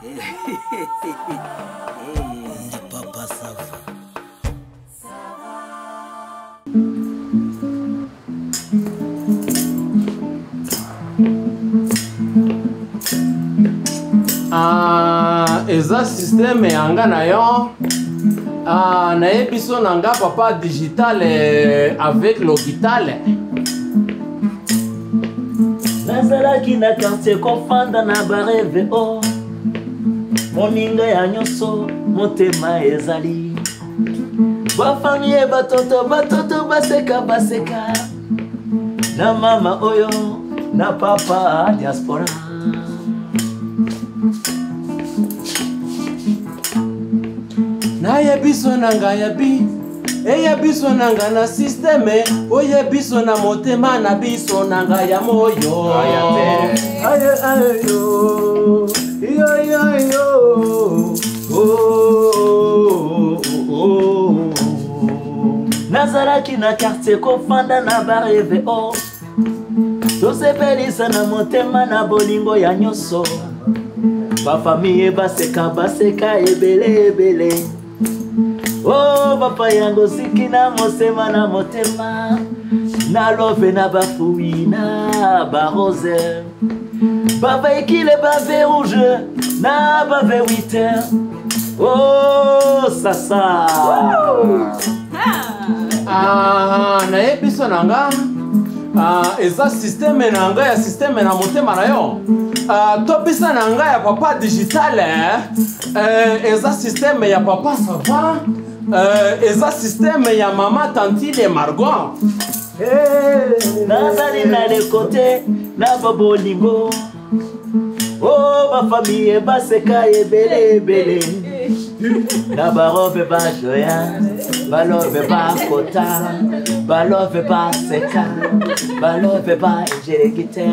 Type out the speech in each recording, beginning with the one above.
Papa Sava. Eza système yanga na yo. Na ebiso nanga papa digital avec l'hôpital. Nazalaki na quartier kofanda na bareve o. Moninga ya nyoso motema ezali. Ba famille batoto baseka. Na mama oyo na papa diaspora. Na yebiso nanga yabi. Yebiso nanga na système. Oye biso na motema na biso nanga ya moyo. Aye yo. Yo. Nazalaki na quartier kofanda na bareve o. Tosepelisa na motema na bolingo ya nyoso. Ba famille baseka ebele. Oh papa yango siki na mosema na motema. Na love na bafui na ba rose. Baba ekile bave rouge na bave 8h. Oh sasa. Na ebiso nanga. Eza système nanga ya système na motema na yo. Topisa nanga ya papa digital. Eza système ya papa Sava. Eza système ya mama Tantine Margot. Nazali na le côté na babolingo. Oh ba famille baseka ebele. Na barobe ba joya, balove ba kota, balove ba seka, balove ba jerekite.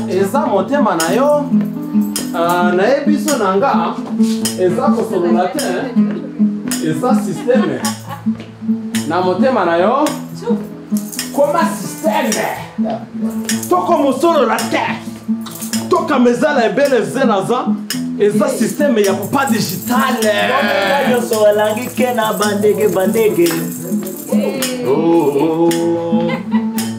Eza motema na yo. Na ebiso nanga. Eza consommateur. Eza système. Na motema na yo. Koma système. Toko mosolo la terre. Toka mezala ebele zenaza. Eza système ya papa digital. Yo so alangi kena bandege.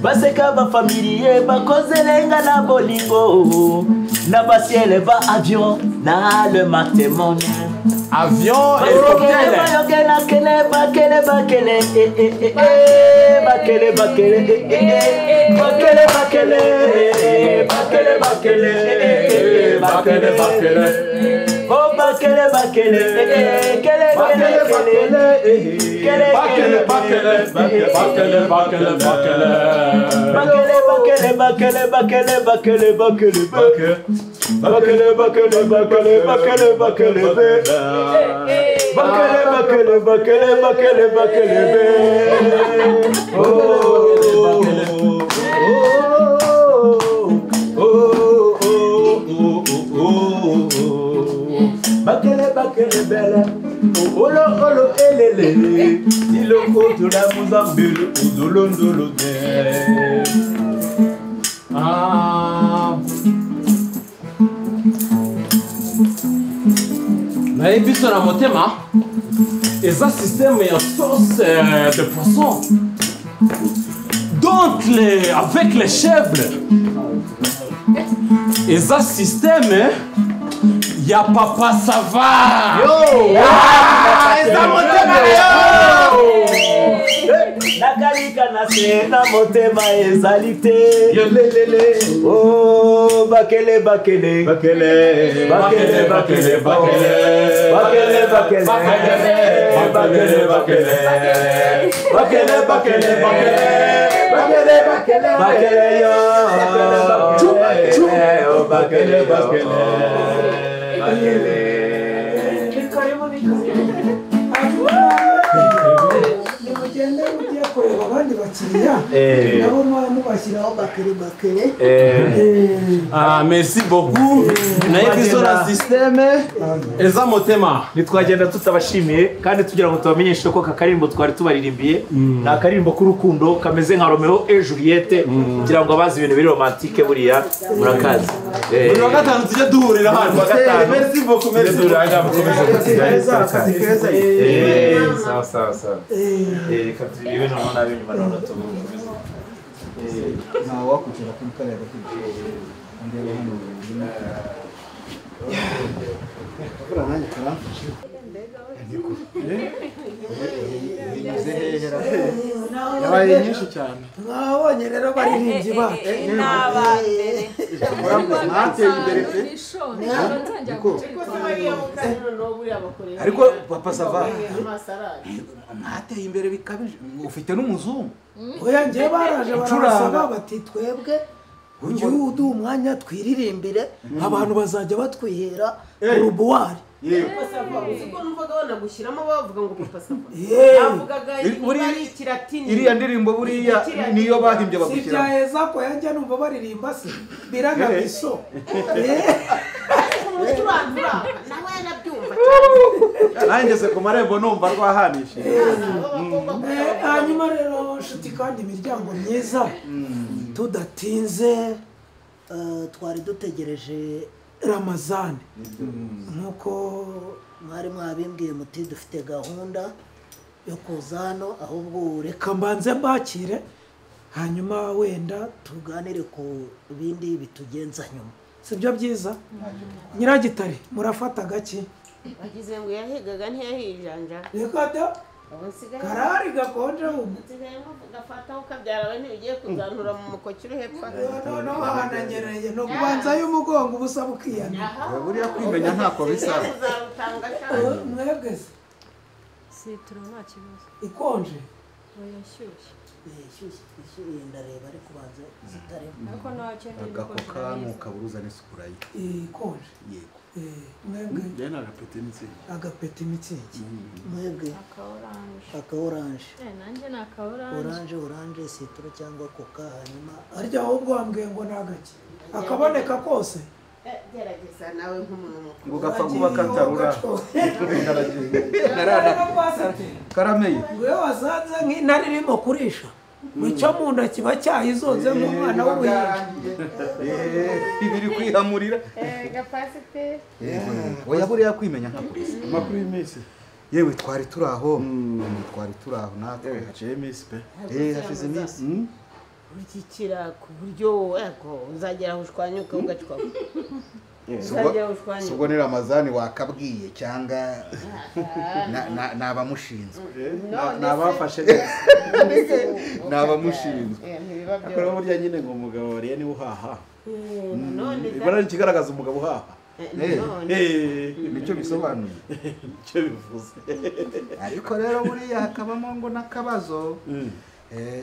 Baseka ba familier bakozelenga na bolingo. Na basiele ba avion na le matemon. Avion hélicoptère. Bakele. Oh bakele. Bakele belle. Olo elele. Iloko to la muzambelo udolondolo de. Na ebiso na motema. Eza système ya sauce de poisson. Donc avec les chèvres. Eza système ya papa Sava. Yo! Eza motema yo! Nakalika na se na motema ezalite. Yo lelele. Oh bakele. Nimugende mugiye kureba abandi bakiriya. nabo mubashyiraho bakere merci beaucoup naye biso na systeme eza motema nitwagenda tutabashimiye kandi tugira ngo tubamenyeshe ko kakarimbo twari tubaririmbiye ni akarimbo k'urukundo kameze nka Romeo et Juliette kugira ngo abazi ibintu biri romantique buriya murakazi buri wa gatanu tujye duhurira hano merci beaucoup merci sawa reka turibe noneho nabi nyuma noneho tuvuge ntawe wakukira kuri kariya gakica akora nanjye karamfashe yabaye nyinshi cyane mwabonye rero baririmbyi ba mwateye imbere pe ariko papa sava mwateye imbere bikabije ufite n'umuzungu oya njye baraje barasaba bati twebwe ujye uduha umwanya twiririmbire abantu bazajya batwihera urubuwari iriya ndirimbo buriya niyo bahimbye bagushyira sibyaheza ko yajya numva baririmba se biraga biso nangeze ku marembo numva rwahanishije hanyuma rero nshuti kandi imiryango myiza tudatinze twari dutegereje Ramazani nkuko mwari mwabimbwiye muti dufite gahunda yo kuza hano ahubwo reka mbanze mbakire hanyuma wenda tuganire ku bindi bitugenza nyuma sibyo byiza Nyiragitare murafata gake bagize ngo yahigaga ntiyahijanja reka da karari gakonje gafata ukabyara we ntibigiye kuzantura mu mukoki uri hepfo no hananyereye no kubanza y'umugongo ubusa bukiyana buriya kwimenya ntako bisa mwebwese sitro nta kibazo ikonje yashyushye ndareba ariko banza zitarimo ariko ntakeneye agako kantu kaburuza n'isukura ikonje yego mwebwe njyana agapeti n'itsingi agapeti mitsingi mwebwe aka orange nanjye ni aka orange orange sitro cyangwa coca hanyuma arya ahubwo wambwiye ngo nagake akaboneka kose gerageza nawe nk'umuntu mukuru ngo gapfa kuba katarura karameye ngwe wasanze nk'intare irimo kurisha mucyo mu nda kiba cyayizonze nk'umwana w'ubuhinja ibiri kwihamurira gapasite oya buriya kwimenya nkakurisa amakuru y'iminsi yewe twari turi aho natwe haciye iminsi pe hashize iminsi urikikira ku buryo uzagera aho ushwanyuka ugacwaho uzagera aho ushwanyuka ubwo ni Ramazani wakabwiye cyangwa n'abamushinzwe nabafashe n'abamushinzwe akora burya nyine ngo umugabo wariye niwe uhaha ibara ikigaragaza umugabo uhaha nicyo bisobanuye icyo bivuze ariko rero buriya hakabamo ngo n'akabazo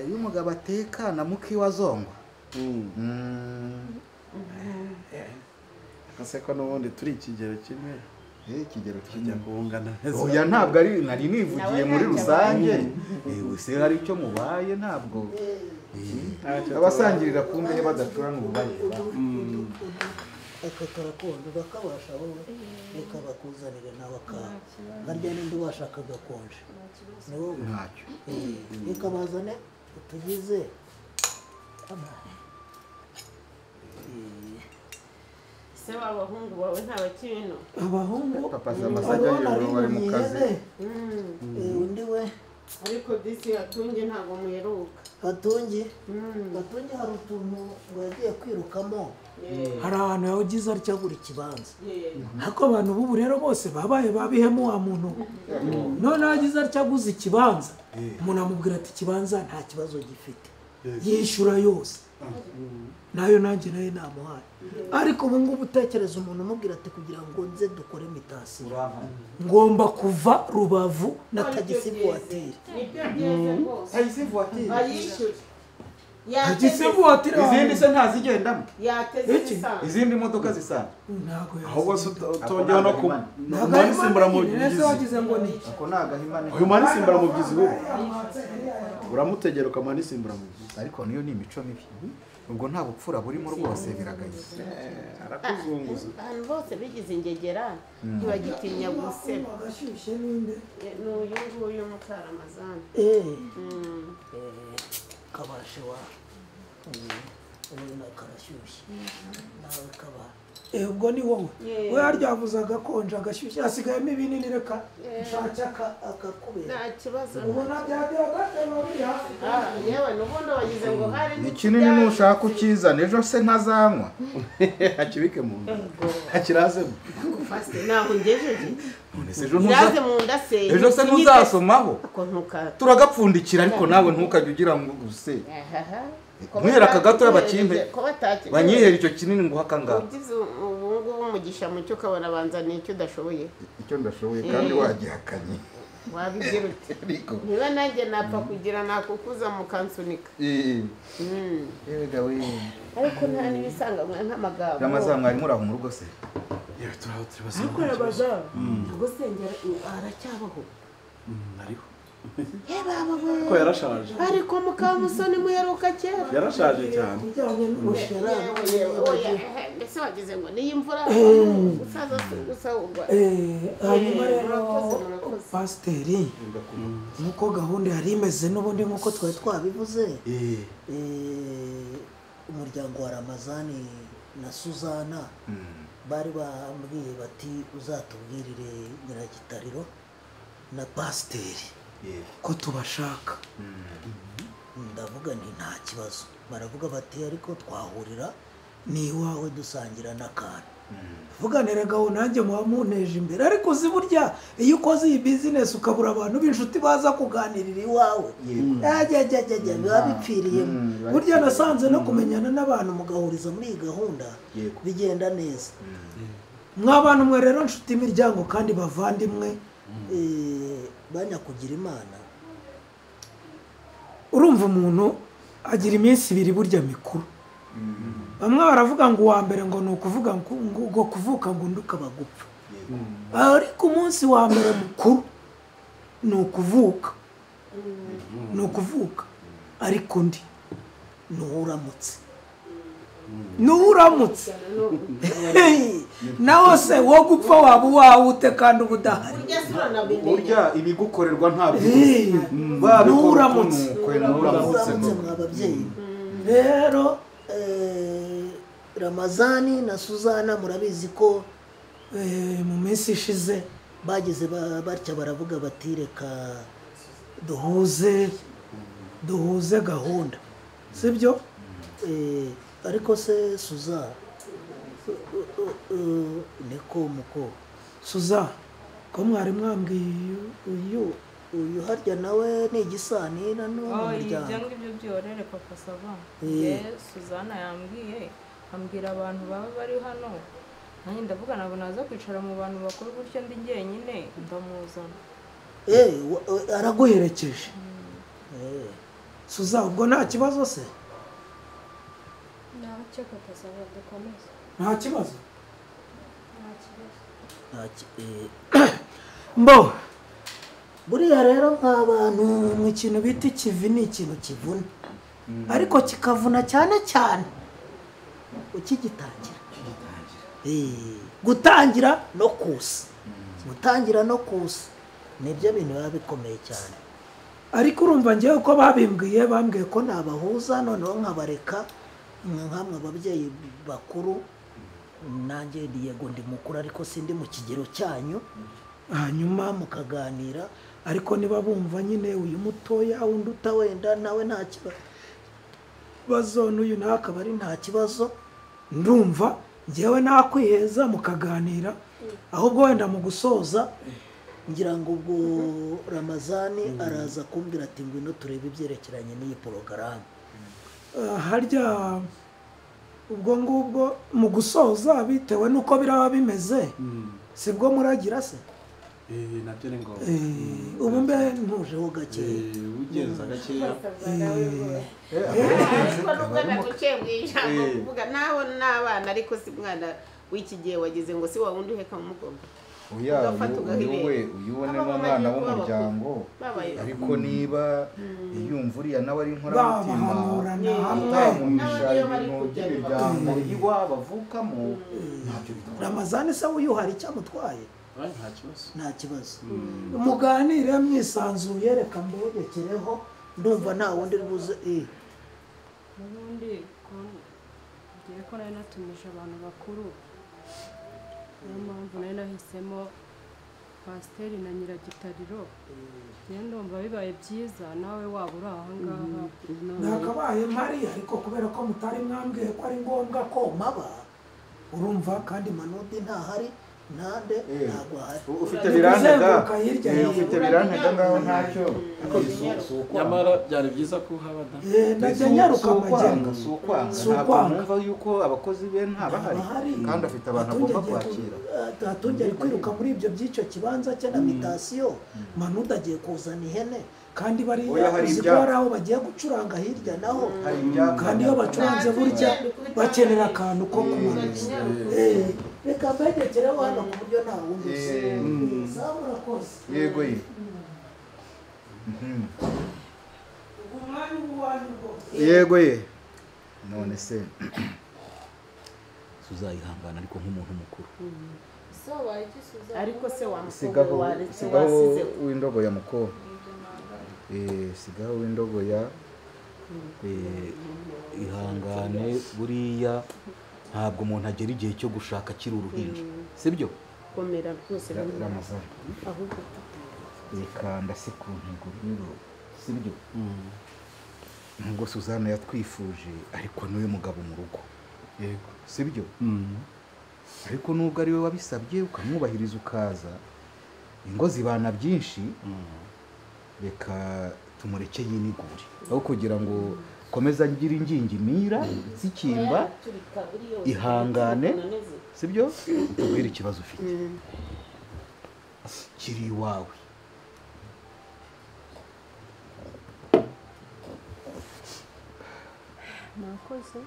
iyo umugabo atekana mukiwe azongwa akaseko n'ubundi turi ikigero kimwe ikigero kijya kungana oya ntabwo ari nari nivugiye muri rusange se hari icyo mubaye ntabwo abasangirira ku mbehe badacurana ububaye aka karakonje bakabasha wowe reka bakuzanire nawe akawe harya n'indi washaka gakonje ni wowe ntacyo reka bazane utugize se w'abahungu bawe nta bakibino abahungu papa amasajya y'ibiro bari mu kazi undi we ariko disi atunge ntabwo muheruka Gatungi hari utuntu ngo yagiye kwirukamo hari ahantu yawugize atya buri kibanza ariko abantu b'ubu rero bose babaye babihemo wa muntu none yagize atya aguze ikibanza umuntu amubwira ati ikibanza nta kibazo gifite yishyura yose nayo nanjye nayo namuhaye ariko ubu ngubu utekereza umuntu umubwira ati kugira ngo nze dukore imitasiyo ngomba kuva Rubavu na tagisi vuwatire nibyo byiza rwose tagisi vuwatire Igisevuatira. izindi se ntazigendamo yateze ibisanzwe izindi modoka zisanzwe Ntago ahubwo se utongeho no ku mani simbura mu byizi wagize ngo ni. ako ni agahimane uyu mani simbura mu byizi we uramutegera ukamani simbura mu byizi ariko niyo ni imico mibi ubwo nta bupfura burimo rwose biragayitse arakuzunguza abantu bose bigize ingegera ntibagitinya guseba Agashyushye ninde? n'uyu nguyu Mukaramazani Kabashe wa. Uyu na karashyushye. Nawe kaba. Ubwo ni wowe. We haryavuza agakonje agashyushye asigayemo ibinini reka nshaka akakubera. nta kibazo Ubona byageraga biri hafi. yewe n'ubundi wagize ngo hari ni kinini nushaka ukizana ejo se ntazanywa akibike mu nda akirazemo fasite ntaho ngejeje none se ejo iraze mu nda se ejo se ntuzasomaho ako ntuka turagapfundikira ariko nawe ntukajya ugira ngo use ntuhere aka gato y'abakimpe banyihera icyo kinini ngo hakangaka ugize ubu ngubu umugisha mucyo ukabona banzaniye icyo udashoboye icyo ndashoboye kandi wagihakanye wabigira ute niba nanjye napfa kugira nakukuza mukansunika yega we ariko nta n'ibisanga nk'amagambo Ramazani mwari muri aho mu rugo se yewe turaho turi ariko Ramazani ntabwo sengera aracyabaho ariho baba ko yarashaje ariko Mukamusoni muheruka kera yarashaje cyane Bijyanye n'umushera. mbese wagize ngo niyo imvura gusaza gusahurwa Hanyuma rero murakoze pasiteri nk'uko gahunda yari imeze n'ubundi nk'uko twari twabivuze umuryango wa Ramazani na Suzana bari bambwiye bati uzatubwirire Nyiragitariro na pasiteri ko tubashaka ndavuga nti nta kibazo baravuga bati ariko twahurira ni iwawe dusangira n'akantu vuganire gaho nanjye muba munteje imbere ariko uzi burya iyo ukoze iyi bizinesi ukabura abantu b'inshuti baza kuganirira iwawe biba bipfiriyemo burya nasanze no kumenyana n'abantu mugahuriza muri iyi gahunda bigenda neza mw'abantu mwe rero nshuti imiryango kandi bavandimwe banyakugira imana urumva umuntu agira iminsi ibiri burya mikuru bamwe baravuga ngo uwa mbere ngo ni ukuvuga ngo kuvuka ngo undi ukaba gupfa ariko umunsi wa mbere mukuru ni ukuvuka ariko undi ni uramutse nawe se wo gupfa waba uwawe ute kandi uba udahari burya ibigukorerwa ntabwo n'uramutse mw'ababyeyi rero Ramazani na Suzana murabizi ko mu minsi ishize bageze batya baravuga bati reka duhuze gahunda sibyo ariko se Suza niko muko Suza ko mwari mwambwiye uyu harya nawe ni igisanira n'umuryango ibyo ngibyo byorere papa sava Suzana yambwiye ambwira abantu baba bari hano nanjye ndavuga ntabwo naza kwicara mu bantu bakuru gutyo ndi njyenyine ndamuzana araguherekeje Suza ubwo nta kibazo se ntacyo papa sava dukomeze nta kibazo mbo buriya rero nk'abantu mu kintu bita ikivi ni ikintu kivuna ariko kikavuna cyane cyane ukigitangira gutangira no kusa nibyo bintu biba bikomeye cyane ariko urumva ngewe uko bambwiye ko nabahuza noneho nkabareka nk'amwe ababyeyi bakuru nanjye yego ndi mukuru ariko sindi mu kigero cyanyu hanyuma mukaganira ariko niba bumva nyine uyu mutoya undi utawenda nawe nta kibazo n'uyu nawe akaba ari nta kibazo ndumva ngewe nakwiheza mukaganira ahubwo wenda mu gusoza ngira ngo ubwo Ramazani araza kumbwira ati ngwino turebe ibyerekeranye n'iyi porogaramu harya ubwo ngubwo mu gusoza bitewe n'uko biraba bimeze sibwo muragira se nabyo ni ngombwa ubu mbe ntujeho gakeya ugenza gakeya uzana gucembwa ijambo kuvuga nawe n'abana ariko si mwana w'iki gihe wagize ngo si wa wundi uheka mu mugongo uyibone nk'umwana w'umuryango ariko niba yumva uriya nawe ari inkoramutima utamuhisha ibintu by'imiryango iwabo avukamo ntacyo bitwara. Ramazani se uyu hari icyamutwaye nta kibazo muganire mwisanzuye reka mberekereho ndumva nta wundi buze ubundi ngiye ko nari natumije abantu bakuru niyo mpamvu nari nahisemo pasiteri na nyiragitariro rero ndumva bibaye byiza nawe waba uri aha ngaha nakabaye mpari ariko kubera ko mutari mwambwiye ko ari ngombwa ko maba urumva kandi Manudi ntahari nande ntabwo ahari ufite birantega ufite birantega ngaho ntacyo nyamara byari byiza ko haba ndajya nyaruka kwanga ntabwo numva yuko abakozi be ntabahari kandi afite abantu agomba kwakira atongera kwiruka muri ibyo by'icyo kibanza cye na mitasiyo Manudi agiye kuzana ihene kandi bariya hari aho bagiye gucuranga hirya naho kandi iyo bacuranze burya bakenera akantu ko kumanuza reka mbegekereho hano ku buryo nta wundi usaba urakoze yego ye yego ye none se tuzayihangana ariko nk'umuntu mukuru ariko se wamukobwa waretse wasize w'indogo ya mukobwa sigaho w'indogo ya ihangane buriya ntabwo umuntu agera igihe cyo gushaka akiri uruhinja sibyo komera rwose Ramazani ahubwo reka ndase ku ntego rero sibyo nubwo Suzana yatwifuje ariko niwe mugabo mu rugo yego sibyo ariko nubwo ari we wabisabye ukamwubahiriza ukaza ingo zibana byinshi reka tumureke yinigure aho kugira ngo komeza ngira ingingimira zikimba ihangane sibyo utubwire ikibazo ufite kiri iwawe nakoze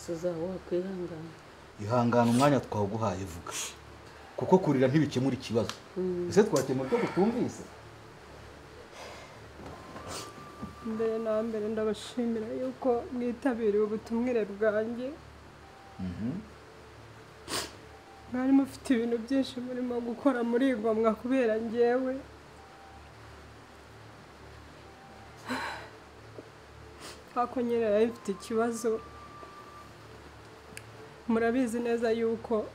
Suzana wakwihangana ihangana umwanya twawuguhaye vuga kuko kurira ntibikemura ikibazo ese twakemura ko tutumvise mbere na mbere ndabashimira yuko mwitabiriye ubutumwire bwanjye mwari mufite ibintu byinshi murimo gukora muri igomwa kubera njyewe ako nyine yari ifite ikibazo murabizi neza yuko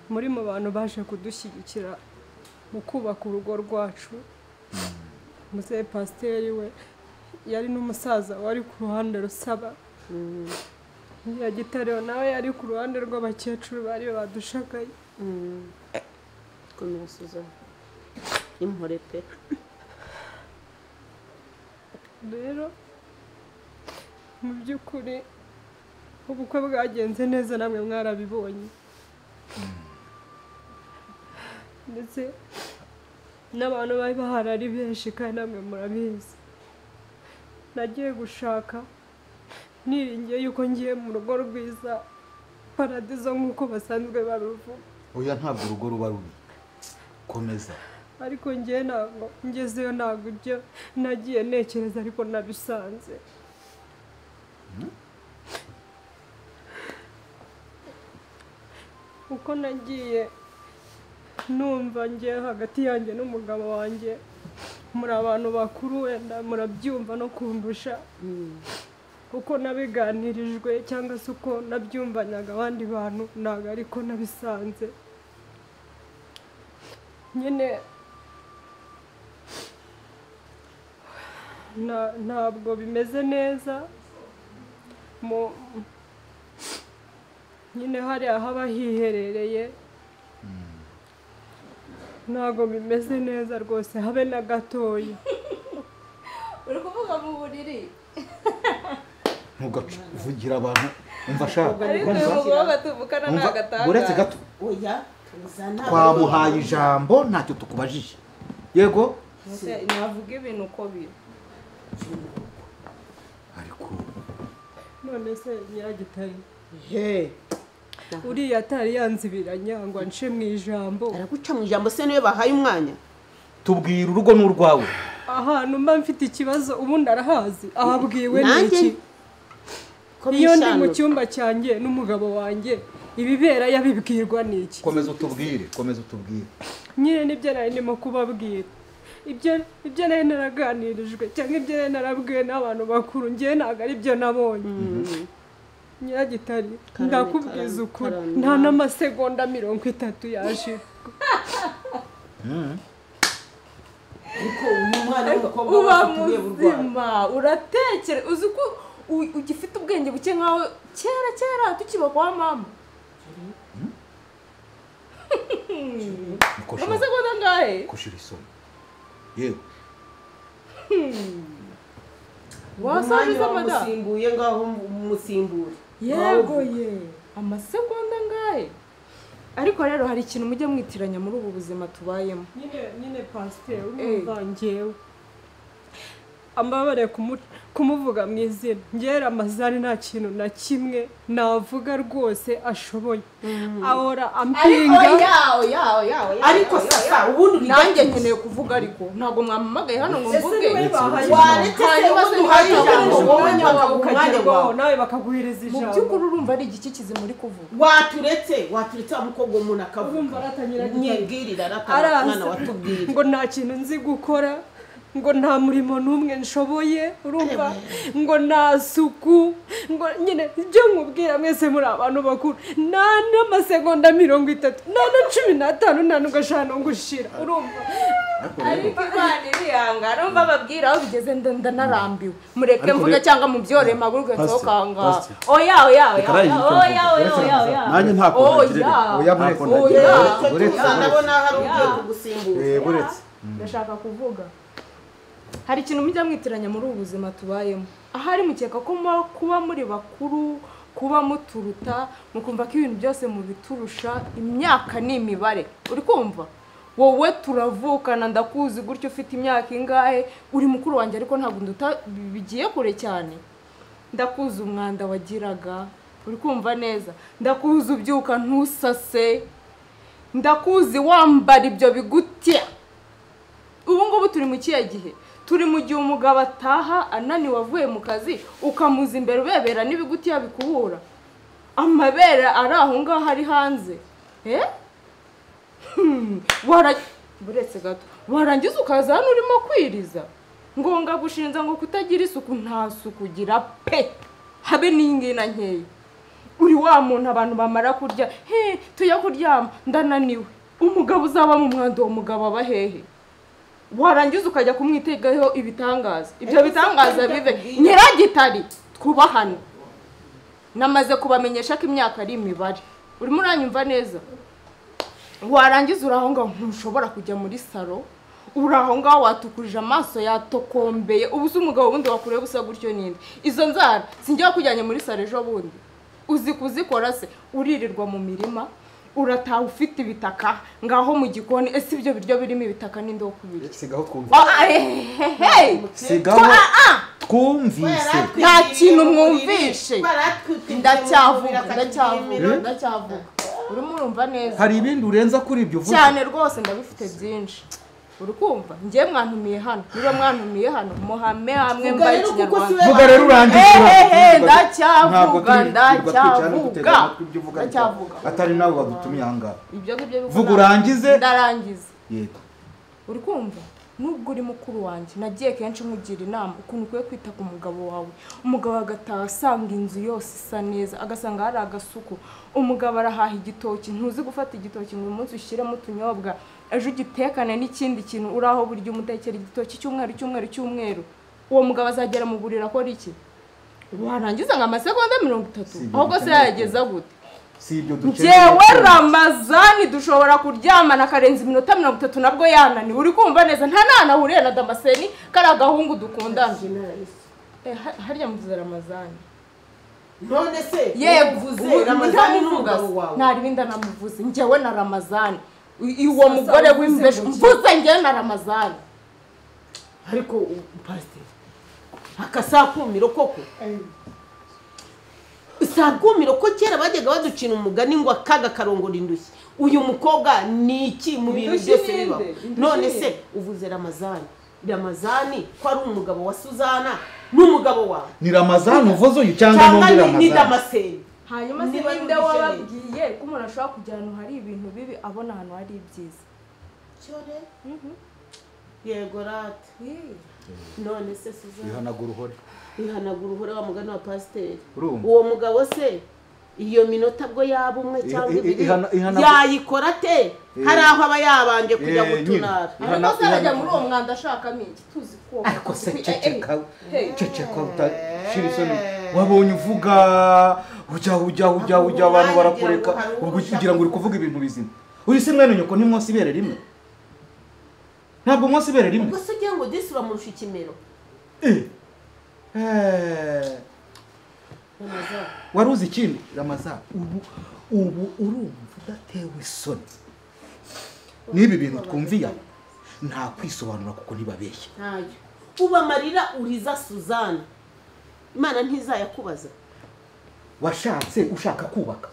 muri mu bantu baje kudushyigikira mu kubaka urugo rwacu muzehe pasiteri we yari n'umusaza wari ku ruhande rusaba nyiragitariro nawe yari ku ruhande rw'abakecuru bari badushagaye komera Suzana impore pe rero mu by'ukuri ubukwe bwagenze neza namwe mwarabibonye ndetse n'abantu bari bahari ari benshi kandi namwe murabizi nagiye gushaka niringiye yuko ngiye mu rugo rwiza paradizo nk'uko basanzwe baruvuga oya ntabwo urugo ruba rubi komeza ariko ngewe ntabwo ngezeyo ntabwo ibyo nagiye ntekereza ariko nabisanze uko nagiye numva ngewe hagati yanjye n'umugabo wanjye muri abantu bakuru wenda murabyumva no kundusha uko nabiganirijwe cyangwa se uko nabyumvanyaga abandi bantu ntabwo ariko nabisanze nyine ntabwo bimeze neza nyine hariya haba hiherereye ntabwo bimeze neza rwose habe na gatoya uri kuvuga mu buriri ntugavugira abantu umva ashaka ariko uyu mugabo batuvukana ni agatangaza uretse gato oya twamuhaye ijambo ntacyo tukubajije yego navuga ibintu uko biri ariko none se Nyiragitare uriya atari yanzibiranya ngo nce mu ijambo araguca mu ijambo se niyo bahaye umwanya tubwira urugo n'urwawe ahantu mba mfite ikibazo ubundi arahazi ahabwiwe n'iki iyo ndi mu cyumba cyanjye n'umugabo wanjye ibibera yabibwirwa n'iki komeza utubwire nyine nibyo nari ndimo kubabwira ibyo nari naraganirijwe cyangwa ibyo nari narabwiwe n'abantu bakuru njyewe ntabwo ari byo nabonye Nyiragitare ndakubwiza ukuri nta n'amasegonda 30 yashira uba muzima uratekere uzi ko ugifite ubwenge buke nkaho kera tukiba kwa mama amasegonda ngahe kushira isoni yewe wasabiza mada musimbuye ngaho musimbura yego amasegonda ngahe ariko rero hari ikintu mujye mwitiranya muri ubu buzima tubayemo nyine pasteur urumva njyewe ambabare kumuvuga mu izina ngera amazani nta kintu na kimwe navuga rwose ashoboye ahora ampinga ariko sasa ubundi nanjye nkeneye kuvuga ariko ntabwo mwamamagaye hano ngo mvuge waretse se uduhaye ijambo wowe nyakaguhaye nawe bakaguhereza ijambo mu by'ukuri urumva ari igiki kizi muri kuvuga waturetse wa mukobwa umuntu akavuga nyibwirira mwana watubwira ngo nta kintu nzi gukora ngo nta murimo n'umwe nshoboye urumva ngo nta suku ngo nyine ibyo nkubwira mwese muri abantu bakuru nta n'amasegonda 30 nta na 15 nta n'ugashana ngushira urumva ariko Imana irihanga urumva babwira aho bigeze ndanarambiwe mureke mvuga cyangwa mu byore magurwe nsokanga oya nanjye nta kuntu oya ndabona hari ugiye kugusimbura buretse ndashaka kuvuga hari ikintu mujya mwitiranya muri ubu buzima tubayemo ahari mukeka ko kuba muri bakuru kuba muturuta mukumva ko ibintu byose mubiturusha imyaka ni imibare uri kumva wowe turavukana ndakuzi gutyo ufite imyaka ingahe uri mukuru wanjye ariko ntabwo nduta bigiye kure cyane ndakuzi umwanda wagiraga uri kumva neza ndakuzi ubyuka ntusase ndakuzi wambara ibyo bigutya ubu ngubu turi mu kihe gihe turi mu gihe umugabo ataha ananiwe avuye mu kazi ukamuza imbere ubebera n'ibigutiya bikubura amabere ari aho ngaho ari hanze buretse gato warangiza ukaza hano urimo kwiriza ngonga gushinza ngo kutagira isuku nta suku ugira pe habe n'ingina nkeya uri wa muntu abantu bamara kurya tujya kuryama ndananiwe umugabo uzaba mu mwanda uwo mugabo aba hehe warangiza ukajya kumwitegaho ibitangaza ibyo bitangaza bive Nyiragitare twubahane namaze kubamenyesha ko imyaka ari imibare urimo uranyumva neza warangiza uraho ngaho ntushobora kujya muri salo uraho ngaho watukurije amaso yatokombeye ubu se umugabo wundi wakureba usa gutyo ninde izo nzara sinjya kujyanye muri salo ejo bundi uzi kuzikora se uririrwa mu mirima urataha ufite ibitaka ngaho mu gikoni ese ibyo biryo birimo ibitaka ninde wo kubirya sigaho twumvise twumvise nta kintu mwumvishe ndacyavuga urimo urumva neza hari ibindi urenza kuri ibyo uvuze cyane rwose ndabifite byinshi uri kumva njye mwantumiye hano niba mwantumiye hano muhame hamwe mbaye ikinyarwanda vuga rero urangije ndacyavuga atari nawe badutumiye ahangaha ibyo ngibyo vuga urangize ndarangiza yego uri kumva nubwo uri mukuru wanjye nagiye kenshi nkugira inama ukuntu ukwiye kwita ku mugabo wawe umugabo agataha asanga inzu yose isa neza agasanga hari agasuku umugabo arahaha igitoki ntuzi gufata igitoki ngo uyu munsi ushyiremo utunyobwa ejo ugitekane n'ikindi kintu uraho burya umutekera igitoki cy'umweru uwo mugabo azagera mu burira akora iki warangiza ngo amasegonda 30 ahubwo se yageza gute si ibyo dukeneye jewe Ramazani dushobora kuryamana karenza iminota 30 nabwo yananiwe uri kumva neza nta nana huriye na Damascene kari agahungu dukundana harya muziza Ramazani none se yevuze Ramazani n'umugabo wawe ntari binda namuvuze njyewe na Ramazani iwo mugore w'imbesho mvuze njyewe na Ramazani ariko pastor akasakumiro koko isakumiro ko kera bajyaga baducina umugani ngo akaga karongora indushyi uyu mukobwa ni iki mu bintu byose bibaho none se uvuze Ramazani ko ari umugabo wa Suzana n'umugabo wawe ni Ramazani uvuze uyu cyangwa n'undi Ramazani ni Damascene hanyuma ninde wababwiye ko umuntu ashobora kujyana hari ibintu bibi abona ahantu hari ibyiza cyore yego rat none se Suzana ihanagura uruhore wa mugani wa pasiteri uwo mugabo se iyo minota bwo yaba umwe cyangwa ibiri yayikora ate hari aho aba yabanje kujya gutunara ariko se arajya muri uwo mwanda ashakamo iki tuzi ko ariko se ceceka utashirisoni wabonye uvuga ujya abantu barakureka kugira ngo uri kuvuga ibintu bizima uri se mwene nyoko ntimwose ibere rimwe ntabwo mwose ibere rimwe ubwo se ugiye ngo disi uramurusha ikimero waruzi ikindi Ramazani ubu urumva udatewe isoni n'ibi bintu twumviye nta kwisobanura kuko ntibabeshya ntayo uba marira uriza Suzana Imana ntizayakubaza washatse ushaka kubaka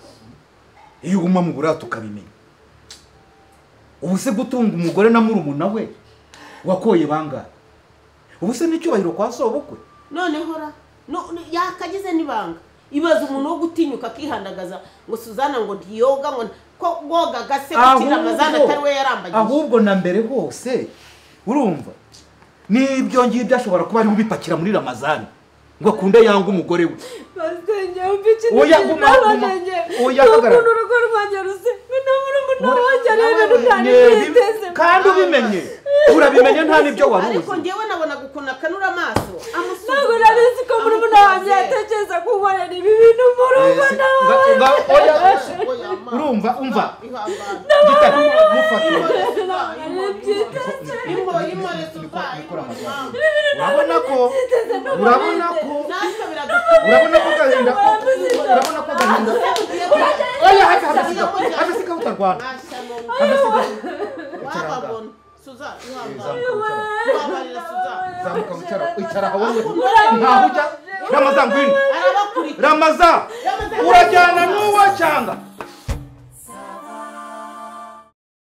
iyo uguma mu burato ukabimenya ubu se gutunga umugore na murumuna we wakoye bangahe ubu se n'icyubahiro kwa sobukwe none hora yakagize nibanga ibaza umuntu wo gutinyuka akihandagaza ngo Suzana ngo ntiyoga ngo ko goga gase gukira Ramazani atari we yarambagije ahubwo na mbere hose urumva nibyo ngibyo ashobora kuba ari ubipakira muri Ramazani ngo akunde yanga umugore we basenge umbici oya hagarara urugo rwanjye ruse n'umuntu wanjye rero rutanditeze kandi ubimenye urabimenye nta nibyo waruzi ariko ngewe nabona gukuna kanura amaso ntabwo narizi ko muri wanjye yatekereza kunkorera ibi bintu mu rugo urumva umva urabona ko gahinda oya hafasika utarwana wababona Suzana zamuka wicara wowe ntaho ujya Ramazani ngwino Ramazani urajyana n'uwo cyanga